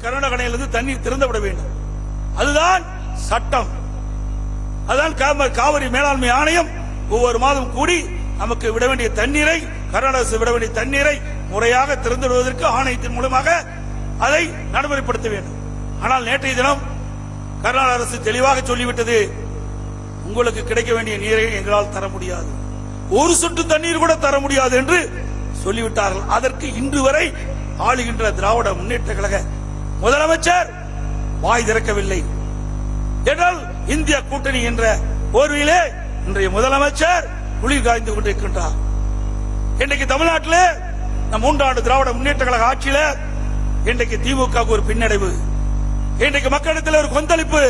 கர்நாடக அணையிலிருந்து தண்ணீர் திறந்துவிட வேண்டும். அதுதான் சட்டம். அதுதான் காவிரி மேலாண்மை ஆணையம் ஒவ்வொரு மாதம் கூடி நமக்கு விட வேண்டிய தண்ணீரை, கர்நாடக அரசு விட வேண்டிய தண்ணீரை முறையாக திறந்துவிடுவதற்கு ஆணையத்தின் மூலமாக அதை நடைமுறைப்படுத்த வேண்டும். ஆனால் நேற்றைய தினம் கர்நாடக அரசு தெளிவாக சொல்லிவிட்டது, உங்களுக்கு கிடைக்க வேண்டிய நீரை எங்களால் தர முடியாது, ஒரு சொட்டு தண்ணீர் கூட தர முடியாது என்று சொல்லிவிட்டார்கள். அதற்கு இன்று வரை ஆளுகின்ற திராவிட முன்னேற்ற கழக முதலமைச்சர் வாய் திறக்கவில்லை. என்றால் இந்திய கூட்டணி என்ற போர்வையிலே இன்றைய முதலமைச்சர் குளிர் காய்ந்து கொண்டிருக்கின்றார். இன்றைக்கு தமிழ்நாட்டில் நம் 3 ஆண்டு திராவிட முன்னேற்ற கழக ஆட்சியில இன்றைக்கு திமுக ஒரு பின்னடைவு, இன்றைக்கு மக்களிடத்தில் ஒரு கொந்தளிப்பு,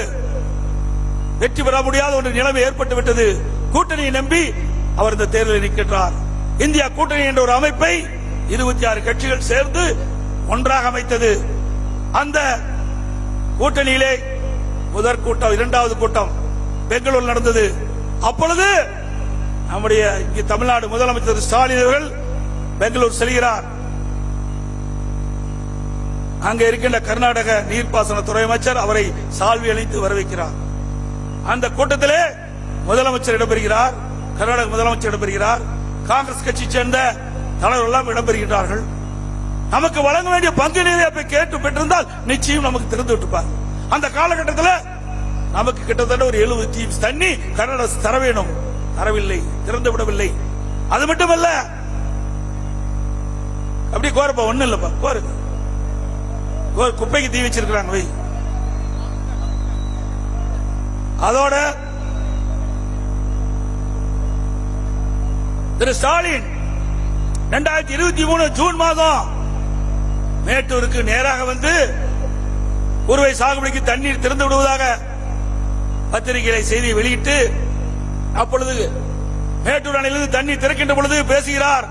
வெற்றி பெற முடியாத ஒரு நிலைமை ஏற்பட்டு விட்டது. கூட்டணியை நம்பி அவர் இந்த தேர்தலில் நிற்கின்றார். இந்தியா கூட்டணி என்ற ஒரு அமைப்பை 26 கட்சிகள் சேர்ந்து ஒன்றாக அமைத்தது. அந்த கூட்டணியிலே முதற் கூட்டம், 2வது கூட்டம் பெங்களூர் நடந்தது. அப்பொழுது நம்முடைய தமிழ்நாடு முதலமைச்சர் ஸ்டாலின் அவர்கள் பெங்களூர் செல்கிறார். அங்க இருக்கின்ற கர்நாடக நீர்ப்பாசனத்துறை அமைச்சர் அவரை சால்வி அளித்து வரவேற்கிறார். அந்த கூட்டத்திலே முதலமைச்சர் இடம்பெறுகிறார், கர்நாடக முதலமைச்சர் இடம்பெறுகிறார், காங்கிரஸ் கட்சி சேர்ந்த தலைவர்கள் எல்லாம் இடம்பெறுகிறார்கள். நமக்கு வழங்க வேண்டிய பங்கு நீரை கேட்டு பெற்றிருந்தால் நிச்சயம் நமக்கு திறந்து விட்டுப்பார். அந்த காலகட்டத்தில் நமக்கு கிட்டத்தட்ட ஒரு 70 டிஎம்சி தண்ணி கர்நாடக தர வேணும், தரவில்லை, திறந்து விடவில்லை. அது மட்டுமல்ல, அப்படி கோரப்பா ஒண்ணு இல்லப்பா, கோரு குப்பைக்கு தீ வச்சிருக்கிறாங்க வை. அதோட திரு ஸ்டாலின் 2023 ஜூன் மாதம் மேட்டூருக்கு நேராக வந்து குறுவை சாகுபடிக்கு தண்ணீர் திறந்து விடுவதாக பத்திரிகைகளை செய்தி வெளியிட்டு, அப்பொழுது மேட்டூர் அணையிலிருந்து தண்ணீர் திறக்கின்ற பொழுது பேசுகிறார்,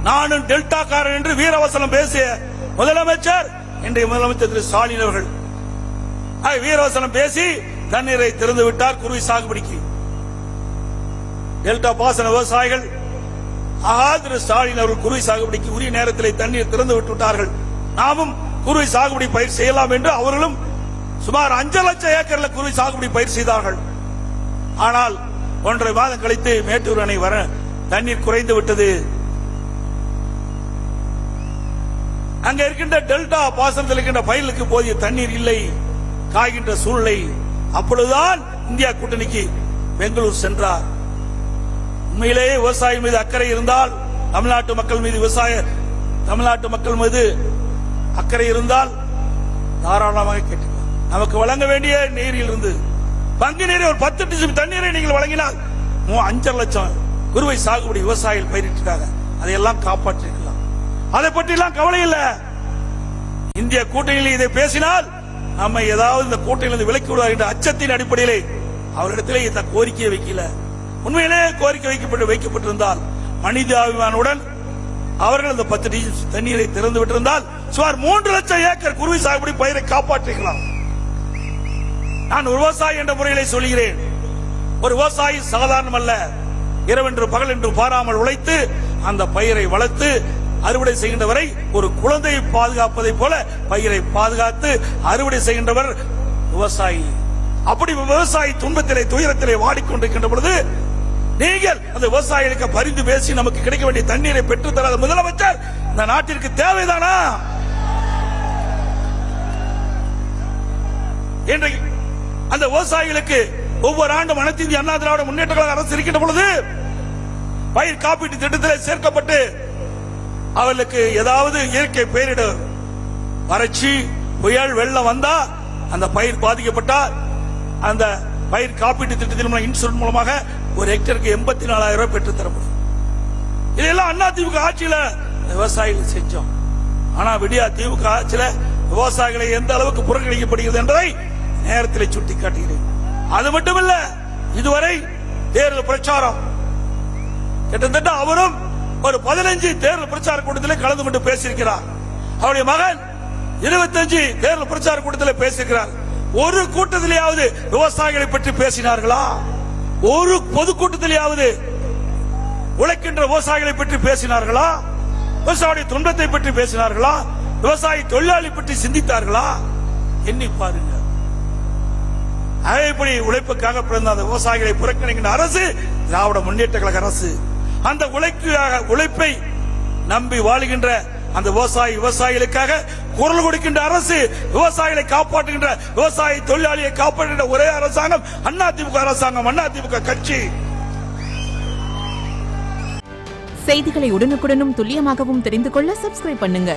நானும் டெல்டாக்காரன் என்று வீரவசனம் பேசிய முதலமைச்சர் இன்றைய முதலமைச்சர் திரு ஸ்டாலின் அவர்கள் வீரவசனம் பேசி தண்ணீரை திறந்து விட்டார் குறுவை சாகுபடிக்கு. டெல்டா பாசன விவசாயிகள் திரு ஸ்டாலின் அவர்கள் குறுவை சாகுபடிக்கு உரிய நேரத்தில் தண்ணீர் திறந்து விட்டுவிட்டார்கள். நாமும் குறுவை சாகுபடி பயிர் செய்யலாம் என்று அவர்களும் சுமார் 5 லட்சம் ஏக்கர்ல குறுவை சாகுபடி பயிர் செய்தார்கள். ஆனால் 1.5 மாதம் கழித்து மேட்டூர் அணை வர தண்ணீர் குறைந்து விட்டது. அங்க இருக்கின்ற டெல்டா பாசனத்தில் இருக்கின்ற பயிர்களுக்கு போதிய தண்ணீர் இல்லை, காய்கின்ற சூழ்நிலை. அப்பொழுதுதான் இந்தியா கூட்டணிக்கு பெங்களூர் சென்றார். உண்மையிலேயே விவசாயி மீது அக்கறை இருந்தால், தமிழ்நாட்டு மக்கள் மீது அக்கறை இருந்தால் தாராளமாக கேட்டுக்கலாம். நமக்கு வழங்க வேண்டிய நீரில் இருந்து பங்கு நீரை ஒரு 10 டிஎம்சி தண்ணீரை நீங்கள் வழங்கினால் 5 லட்சம் குறுவை சாகுபடி விவசாயிகள் பயிரிட்டாங்க, அதையெல்லாம் காப்பாற்றிருக்கலாம். அதை பற்றி எல்லாம் கவலை இல்லை. இந்திய கூட்டணியில் இதை பேசினால் நம்ம ஏதாவது இந்த கூட்டணியிலிருந்து விலக்கி விடுவார் என்ற அச்சத்தின் அடிப்படையிலே அவரிடத்திலே இந்த கோரிக்கையை வைக்கல. உண்மையிலே கோரிக்கை வைக்கப்பட்டிருந்தால் மனிதாபிமானுடன் அவர்கள் இந்த 10 டிஎம்சி தண்ணீரை திறந்து விட்டிருந்தால் சுமார் 3 லட்சம் ஏக்கர் குறுவை சாகுபடி பயிரை காப்பாற்றிக்கலாம். நான் விவசாயி என்ற முறையிலே சொல்கிறேன், ஒரு விவசாயி சாதாரணம் அல்ல. இரவென்று பகல் என்று பாராமல் உழைத்து அந்த பயிரை வளர்த்து அறுவடை செய்கின்றவரை ஒரு குழந்தையை பாதுகாப்பதை போல பயிரை பாதுகாத்து அறுவடை செய்கின்றவர் விவசாயி. அப்படி விவசாயி துன்பத்திலே துயரத்திலே வாடிக்கொண்டிருக்கின்ற பொழுது நீங்கள் அந்த விவசாயிகளுக்கு பரிந்து பேசி நமக்கு கிடைக்க வேண்டிய தண்ணீரை பெற்று தராத முதலமைச்சர் இந்த நாட்டிற்கு தேவைதானா? இன்றைக்கு அந்த விவசாயிகளுக்கு ஒவ்வொரு ஆண்டும் அனைத்து இந்திய அண்ணா திராவிட முன்னேற்ற கழக அரசு இருக்கின்ற பொழுது பயிர் காப்பீட்டு திட்டத்தில் சேர்க்கப்பட்டு அவர்களுக்கு ஏதாவது இயற்கை பேரிடர், வறட்சி, புயல், வெள்ளம் வந்தா அந்த பயிர் பாதிக்கப்பட்டால் அந்த பயிர் காப்பீட்டு திட்டத்தின் இன்சூரன்ஸ் மூலமாக ஒரு ஹெக்டருக்கு 84,000 ரூபாய் பெற்று தரப்படும். இதெல்லாம் அண்ணா திமுக ஆட்சியில விவசாயிகள் செஞ்சோம். ஆனா விடியா திமுக ஆட்சியில விவசாயிகளை எந்த அளவுக்கு புறக்கணிக்கப்படுகிறது என்பதை நேரத்தில் சுட்டிக்காட்டுகிறேன். அது மட்டுமல்ல, இதுவரை தேர்தல் பிரச்சாரம் கிட்டத்தட்ட அவரும் ஒரு 15 தேர்தல் பிரச்சார கூட்டத்தில் கலந்து கொண்டு பேசியிருக்கிறார். அவருடைய மகன் 25 தேர்தல் பிரச்சார கூட்டத்தில் பேசியிருக்கிறார். ஒரு கூட்டத்திலேயாவது விவசாயிகளை பற்றி பேசினார்களா? ஒரு பொதுக்கூட்டத்திலேயாவது உழைக்கின்ற விவசாயிகளை பற்றி பேசினார்களா? விவசாயிய துன்பத்தை பற்றி பேசினார்களா? விவசாயி தொழிலாளி பற்றி சிந்தித்தார்களா? எண்ணி பாருங்க. இப்படி உழைப்புக்காக பிறந்த அந்த விவசாயிகளை புறக்கணிக்கின்ற அரசு திராவிட முன்னேற்ற கழக அரசு. அந்த உழைப்பை நம்பி வாழுகின்ற அந்த விவசாயிகளுக்காக குரல் கொடுக்கின்ற அரசு, விவசாயிகளை காப்பாற்றுகின்ற விவசாய தொழிலாளியை காப்பாற்றுகின்ற ஒரே அரசாங்கம் அதிமுக அரசாங்கம், அதிமுக கட்சி. செய்திகளை உடனுக்குடனும் துல்லியமாகவும் தெரிந்து கொள்ள சப்ஸ்கிரைப் பண்ணுங்க.